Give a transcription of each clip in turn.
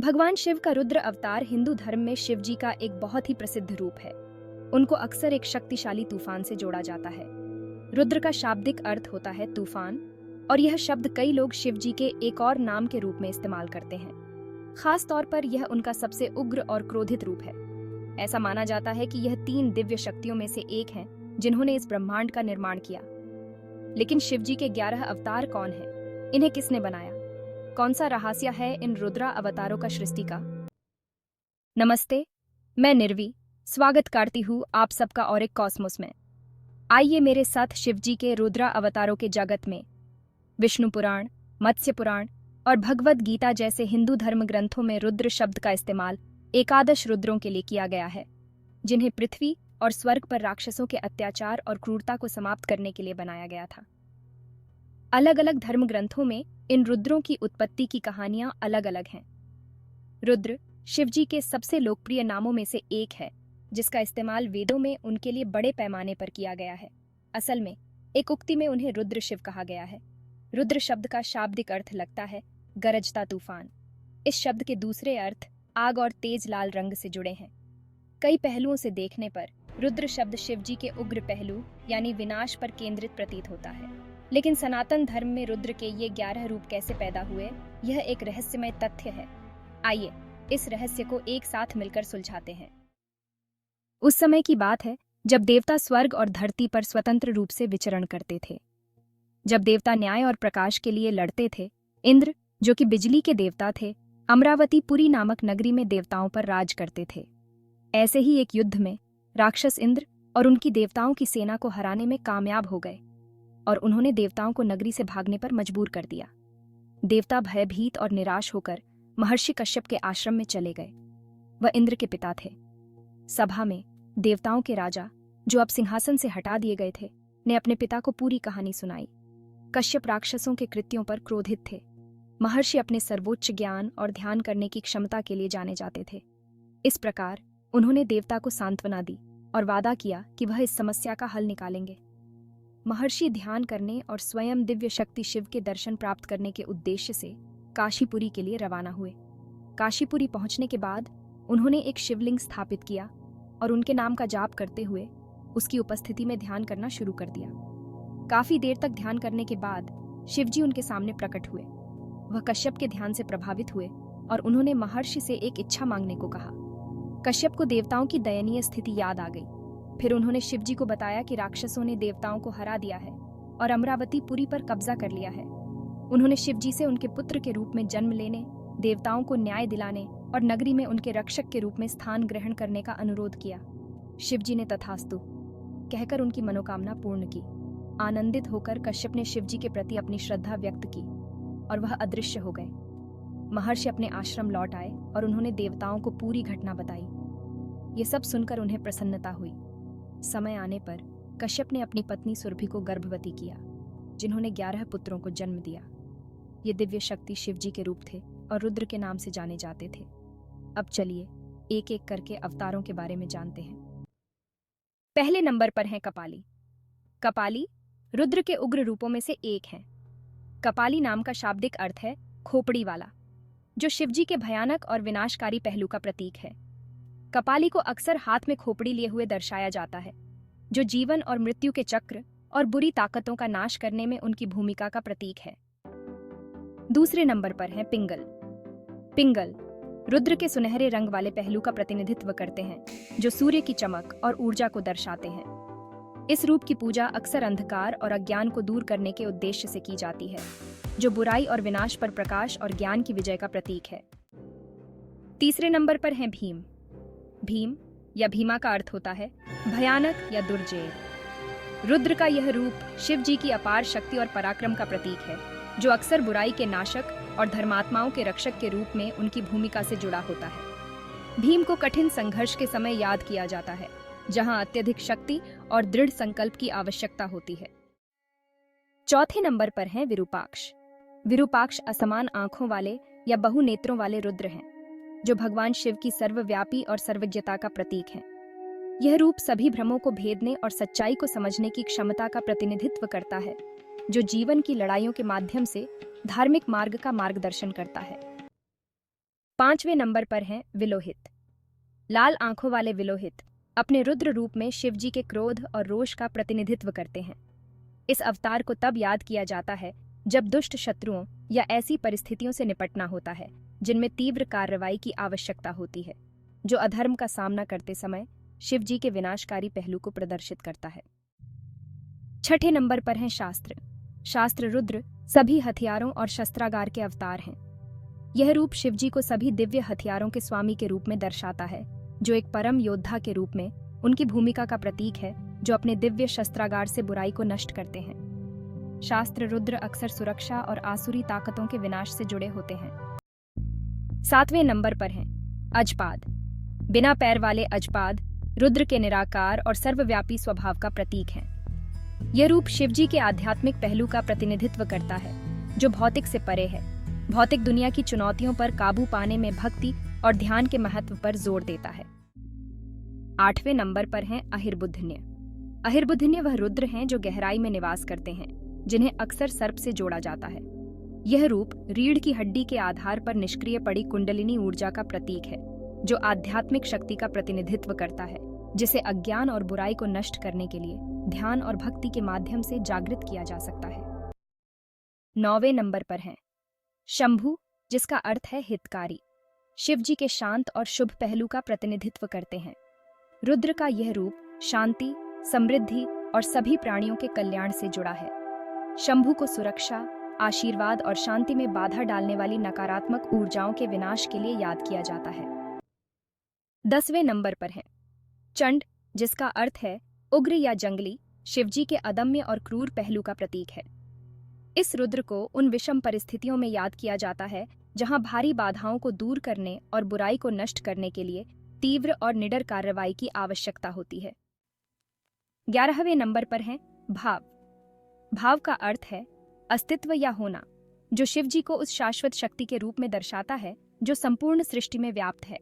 भगवान शिव का रुद्र अवतार हिंदू धर्म में शिव जी का एक बहुत ही प्रसिद्ध रूप है। उनको अक्सर एक शक्तिशाली तूफान से जोड़ा जाता है। रुद्र का शाब्दिक अर्थ होता है तूफान, और यह शब्द कई लोग शिव जी के एक और नाम के रूप में इस्तेमाल करते हैं। खास तौर पर यह उनका सबसे उग्र और क्रोधित रूप है। ऐसा माना जाता है कि यह 3 दिव्य शक्तियों में से एक हैं, जिन्होंने इस ब्रह्मांड का निर्माण किया। लेकिन शिव जी के 11 अवतार कौन हैं? इन्हें किसने बनाया? कौन सा रहस्य है इन रुद्रा अवतारों का सृष्टि का? नमस्ते, मैं निर्वी स्वागत करती हूँ आप सबका और एक कॉस्मोस में। आइए मेरे साथ शिव जी के रुद्रा अवतारों के जगत में। विष्णु पुराण, मत्स्य पुराण और भगवद गीता जैसे हिंदू धर्म ग्रंथों में रुद्र शब्द का इस्तेमाल एकादश रुद्रों के लिए किया गया है, जिन्हें पृथ्वी और स्वर्ग पर राक्षसों के अत्याचार और क्रूरता को समाप्त करने के लिए बनाया गया था। अलग अलग धर्म ग्रंथों में इन रुद्रों की उत्पत्ति की कहानियां अलग अलग हैं। रुद्र शिवजी के सबसे लोकप्रिय नामों में से एक है, जिसका इस्तेमाल वेदों में उनके लिए बड़े पैमाने पर किया गया है। असल में एक उक्ति में उन्हें रुद्र शिव कहा गया है। रुद्र शब्द का शाब्दिक अर्थ लगता है गरजता तूफान। इस शब्द के दूसरे अर्थ आग और तेज लाल रंग से जुड़े हैं। कई पहलुओं से देखने पर रुद्र शब्द शिवजी के उग्र पहलू यानी विनाश पर केंद्रित प्रतीत होता है। लेकिन सनातन धर्म में रुद्र के ये 11 रूप कैसे पैदा हुए, यह एक रहस्यमय तथ्य है। आइए इस रहस्य को एक साथ मिलकर सुलझाते हैं। उस समय की बात है जब देवता स्वर्ग और धरती पर स्वतंत्र रूप से विचरण करते थे। जब देवता न्याय और प्रकाश के लिए लड़ते थे, इंद्र जो कि बिजली के देवता थे, अमरावतीपुरी नामक नगरी में देवताओं पर राज करते थे। ऐसे ही एक युद्ध में राक्षस इंद्र और उनकी देवताओं की सेना को हराने में कामयाब हो गए और उन्होंने देवताओं को नगरी से भागने पर मजबूर कर दिया। देवता भयभीत और निराश होकर महर्षि कश्यप के आश्रम में चले गए। वह इंद्र के पिता थे। सभा में देवताओं के राजा, जो अब सिंहासन से हटा दिए गए थे, ने अपने पिता को पूरी कहानी सुनाई। कश्यप राक्षसों के कृत्यों पर क्रोधित थे। महर्षि अपने सर्वोच्च ज्ञान और ध्यान करने की क्षमता के लिए जाने जाते थे। इस प्रकार उन्होंने देवता को सांत्वना दी और वादा किया कि वह इस समस्या का हल निकालेंगे। महर्षि ध्यान करने और स्वयं दिव्य शक्ति शिव के दर्शन प्राप्त करने के उद्देश्य से काशीपुरी के लिए रवाना हुए। काशीपुरी पहुंचने के बाद उन्होंने एक शिवलिंग स्थापित किया और उनके नाम का जाप करते हुए उसकी उपस्थिति में ध्यान करना शुरू कर दिया। काफी देर तक ध्यान करने के बाद शिवजी उनके सामने प्रकट हुए। वह कश्यप के ध्यान से प्रभावित हुए और उन्होंने महर्षि से एक इच्छा मांगने को कहा। कश्यप को देवताओं की दयनीय स्थिति याद आ गई। फिर उन्होंने शिवजी को बताया कि राक्षसों ने देवताओं को हरा दिया है और अमरावतीपुरी पर कब्जा कर लिया है। उन्होंने शिवजी से उनके पुत्र के रूप में जन्म लेने, देवताओं को न्याय दिलाने और नगरी में उनके रक्षक के रूप में स्थान ग्रहण करने का अनुरोध किया। शिवजी ने तथास्तु कहकर उनकी मनोकामना पूर्ण की। आनंदित होकर कश्यप ने शिवजी के प्रति अपनी श्रद्धा व्यक्त की और वह अदृश्य हो गए। महर्षि अपने आश्रम लौट आए और उन्होंने देवताओं को पूरी घटना बताई। ये सब सुनकर उन्हें प्रसन्नता हुई। समय आने पर कश्यप ने अपनी पत्नी सुरभि को गर्भवती किया, जिन्होंने 11 पुत्रों को जन्म दिया। ये दिव्य शक्ति शिवजी के रूप थे और रुद्र के नाम से जाने जाते थे। अब चलिए एक एक करके अवतारों के बारे में जानते हैं। पहले नंबर पर है कपाली। कपाली रुद्र के उग्र रूपों में से एक है। कपाली नाम का शाब्दिक अर्थ है खोपड़ी वाला, जो शिवजी के भयानक और विनाशकारी पहलू का प्रतीक है। कपाली को अक्सर हाथ में खोपड़ी लिए हुए दर्शाया जाता है, जो जीवन और मृत्यु के चक्र और बुरी ताकतों का नाश करने में उनकी भूमिका का प्रतीक है। दूसरे नंबर पर है पिंगल। पिंगल रुद्र के सुनहरे रंग वाले पहलू का प्रतिनिधित्व करते हैं, जो सूर्य की चमक और ऊर्जा को दर्शाते हैं। इस रूप की पूजा अक्सर अंधकार और अज्ञान को दूर करने के उद्देश्य से की जाती है, जो बुराई और विनाश पर प्रकाश और ज्ञान की विजय का प्रतीक है। तीसरे नंबर पर है भीम। भीम या भीमा का अर्थ होता है भयानक या दुर्जय। रुद्र का यह रूप शिव जी की अपार शक्ति और पराक्रम का प्रतीक है, जो अक्सर बुराई के नाशक और धर्मात्माओं के रक्षक के रूप में उनकी भूमिका से जुड़ा होता है। भीम को कठिन संघर्ष के समय याद किया जाता है, जहां अत्यधिक शक्ति और दृढ़ संकल्प की आवश्यकता होती है। चौथे नंबर पर हैं विरूपाक्ष। विरूपाक्ष असमान आंखों वाले या बहुनेत्रों वाले रुद्र हैं, जो भगवान शिव की सर्वव्यापी और सर्वज्ञता का प्रतीक है। यह रूप सभी भ्रमों को भेदने और सच्चाई को समझने की क्षमता का प्रतिनिधित्व करता है, जो जीवन की लड़ाइयों के माध्यम से धार्मिक मार्ग का मार्गदर्शन करता है। 5वें नंबर पर हैं विलोहित। लाल आंखों वाले विलोहित अपने रुद्र रूप में शिव जी के क्रोध और रोष का प्रतिनिधित्व करते हैं। इस अवतार को तब याद किया जाता है जब दुष्ट शत्रुओं या ऐसी परिस्थितियों से निपटना होता है जिनमें तीव्र कार्रवाई की आवश्यकता होती है, जो अधर्म का सामना करते समय शिव जी के विनाशकारी पहलू को प्रदर्शित करता है। 6ठे नंबर पर हैं शास्त्र। शास्त्र रुद्र सभी हथियारों और शस्त्रागार के अवतार हैं। यह रूप शिव जी को सभी दिव्य हथियारों के स्वामी के रूप में दर्शाता है, जो एक परम योद्धा के रूप में उनकी भूमिका का प्रतीक है, जो अपने दिव्य शस्त्रागार से बुराई को नष्ट करते हैं। शास्त्र रुद्र अक्सर सुरक्षा और आसुरी ताकतों के विनाश से जुड़े होते हैं। 7वें नंबर पर हैं अजपाद। बिना पैर वाले अजपाद रुद्र के निराकार और सर्वव्यापी स्वभाव का प्रतीक हैं। यह रूप शिव जी के आध्यात्मिक पहलू का प्रतिनिधित्व करता है, जो भौतिक से परे है। भौतिक दुनिया की चुनौतियों पर काबू पाने में भक्ति और ध्यान के महत्व पर जोर देता है। 8वें नंबर पर हैं अहिर्बुद्धन्य। अहिर्बुद्धन्य वह रुद्र हैं जो गहराई में निवास करते हैं, जिन्हें अक्सर सर्प से जोड़ा जाता है। यह रूप रीढ़ की हड्डी के आधार पर निष्क्रिय पड़ी कुंडलिनी ऊर्जा का प्रतीक है, जो आध्यात्मिक शक्ति का प्रतिनिधित्व करता है, जिसे अज्ञान और बुराई को नष्ट करने के लिए ध्यान और भक्ति के माध्यम से जागृत किया जा सकता है। 9वें नंबर पर हैं शंभु, जिसका अर्थ है हितकारी। शिव जी के शांत और शुभ पहलू का प्रतिनिधित्व करते हैं। रुद्र का यह रूप शांति, समृद्धि और सभी प्राणियों के कल्याण से जुड़ा है। शंभु को सुरक्षा, आशीर्वाद और शांति में बाधा डालने वाली नकारात्मक ऊर्जाओं के विनाश के लिए याद किया जाता है। 10वें नंबर पर है चंड, जिसका अर्थ है उग्र या जंगली। शिवजी के अदम्य और क्रूर पहलू का प्रतीक है। इस रुद्र को उन विषम परिस्थितियों में याद किया जाता है जहां भारी बाधाओं को दूर करने और बुराई को नष्ट करने के लिए तीव्र और निडर कार्रवाई की आवश्यकता होती है। 11वें नंबर पर है भाव। भाव का अर्थ है अस्तित्व या होना, जो शिवजी को उस शाश्वत शक्ति के रूप में दर्शाता है जो संपूर्ण सृष्टि में व्याप्त है।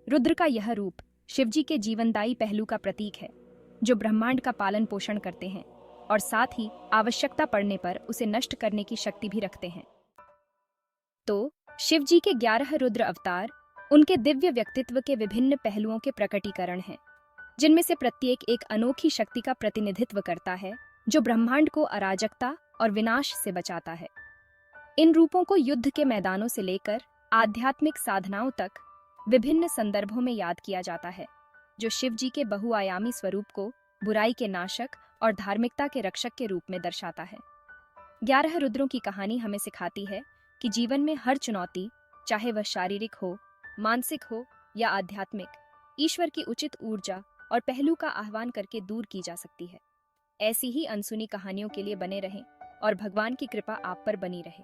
रुद्र का यह रूप शिवजी के जीवनदायी पहलू का प्रतीक है, जो ब्रह्मांड का पालन पोषण करते हैं और साथ ही आवश्यकता पड़ने पर उसे नष्ट करने की शक्ति भी रखते हैं। तो शिवजी के 11 रुद्र अवतार उनके दिव्य व्यक्तित्व के विभिन्न पहलुओं के प्रकटीकरण हैं, जिनमें से प्रत्येक एक अनोखी शक्ति का प्रतिनिधित्व करता है, जो ब्रह्मांड को अराजकता और विनाश से बचाता है। इन रूपों को युद्ध के मैदानों से लेकर आध्यात्मिक साधनाओं तक विभिन्न संदर्भों में याद किया जाता है, जो शिवजी के बहुआयामी स्वरूप को बुराई के नाशक और धार्मिकता के रक्षक के रूप में दर्शाता है। 11 रुद्रों की कहानी हमें सिखाती है कि जीवन में हर चुनौती, चाहे वह शारीरिक हो, मानसिक हो या आध्यात्मिक, ईश्वर की उचित ऊर्जा और पहलू का आह्वान करके दूर की जा सकती है। ऐसी ही अनसुनी कहानियों के लिए बने रहें और भगवान की कृपा आप पर बनी रहे।